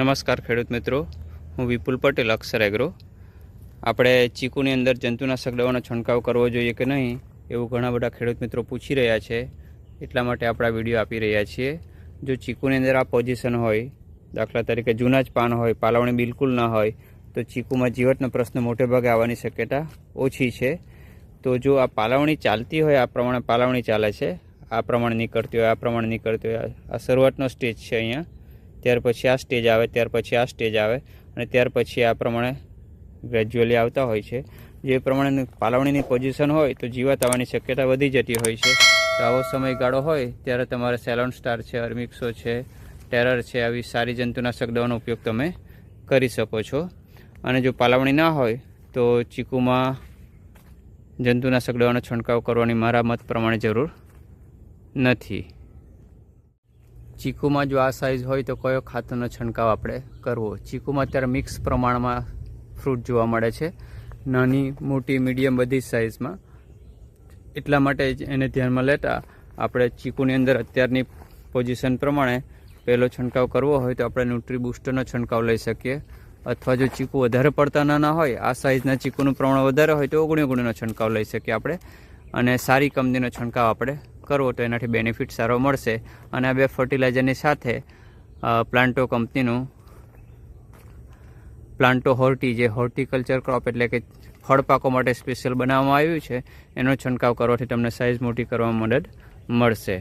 નમસ્કાર ખેડૂત મિત્રો, હું વિપુલ પટેલ, અક્ષર એગ્રો. આપણે ચીકુની અંદર જંતુનાશક દવાનો છંટકાવ કરવો જોઈએ કે નહીં એવું ઘણા બધા ખેડૂત મિત્રો પૂછી રહ્યા છે. એટલા માટે આપણે આ વિડીયો આપી રહ્યા છીએ. જો ચીકુની અંદર આ પોઝિશન હોય, દાખલા તરીકે જૂના જ પાન હોય, પાલાવણી બિલકુલ ના હોય, તો ચીકુમાં જીવતનો પ્રશ્ન મોટે ભાગે આવવાની શક્યતા ઓછી છે. તો જો આ પાલાવણી ચાલતી હોય, આ પ્રમાણે પાલાવણી ચાલે છે, આ પ્રમાણે નીકળતી હોય, આ પ્રમાણે નીકળતી હોય, આ શરૂઆતનો સ્ટેજ છે અહીંયા, ત્યાર પછી આ સ્ટેજ આવે, ત્યાર પછી આ સ્ટેજ આવે અને ત્યાર પછી આ પ્રમાણે ગ્રેજ્યુઅલી આવતા હોય છે. જે પ્રમાણે પાલાવણીની પોઝિશન હોય તો જીવાત આવવાની શક્યતા વધી જતી હોય છે. તો આવો સમયગાળો હોય ત્યારે તમારે સેલોન સ્ટાર છે, અર્મિક્સો છે, ટેરર છે, આવી સારી જંતુનાશક દવાનો ઉપયોગ તમે કરી શકો છો. અને જો પાલાવણી ના હોય તો ચીકુમાં જંતુનાશક દવાનો છંટકાવ કરવાની મારા મત પ્રમાણે જરૂર નથી. ચીકુમાં જો આ સાઇઝ હોય તો કયો ખાતરનો છંટકાવ આપણે કરવો? ચીકુમાં અત્યારે મિક્સ પ્રમાણમાં ફ્રૂટ જોવા મળે છે, નાની, મોટી, મીડિયમ બધી જ સાઇઝમાં. એટલા માટે જ એને ધ્યાનમાં લેતા આપણે ચીકુની અંદર અત્યારની પોઝિશન પ્રમાણે પહેલો છંટકાવ કરવો હોય તો આપણે ન્યુટ્રી બૂસ્ટરનો છંટકાવ લઈ શકીએ. અથવા જો ચીકુ વધારે પડતા નાના હોય, આ સાઇઝના ચીકુનું પ્રમાણ વધારે હોય તો ઓગણીનો છંટકાવ લઈ શકીએ આપણે. અને સારી કંપનીનો છંટકાવ આપણે કરવો તો એનાથી બેનિફિટ સારો મળશે. અને આ બે ફર્ટિલાઇઝરની સાથે પ્લાન્ટો કંપનીનું પ્લાન્ટો હોર્ટી, જે હોર્ટિકલ્ચર ક્રોપ એટલે કે ફળ પાકો માટે સ્પેશિયલ બનાવવામાં આવ્યું છે, એનો છંટકાવ કરવાથી તમને સાઇઝ મોટી કરવામાં મદદ મળશે.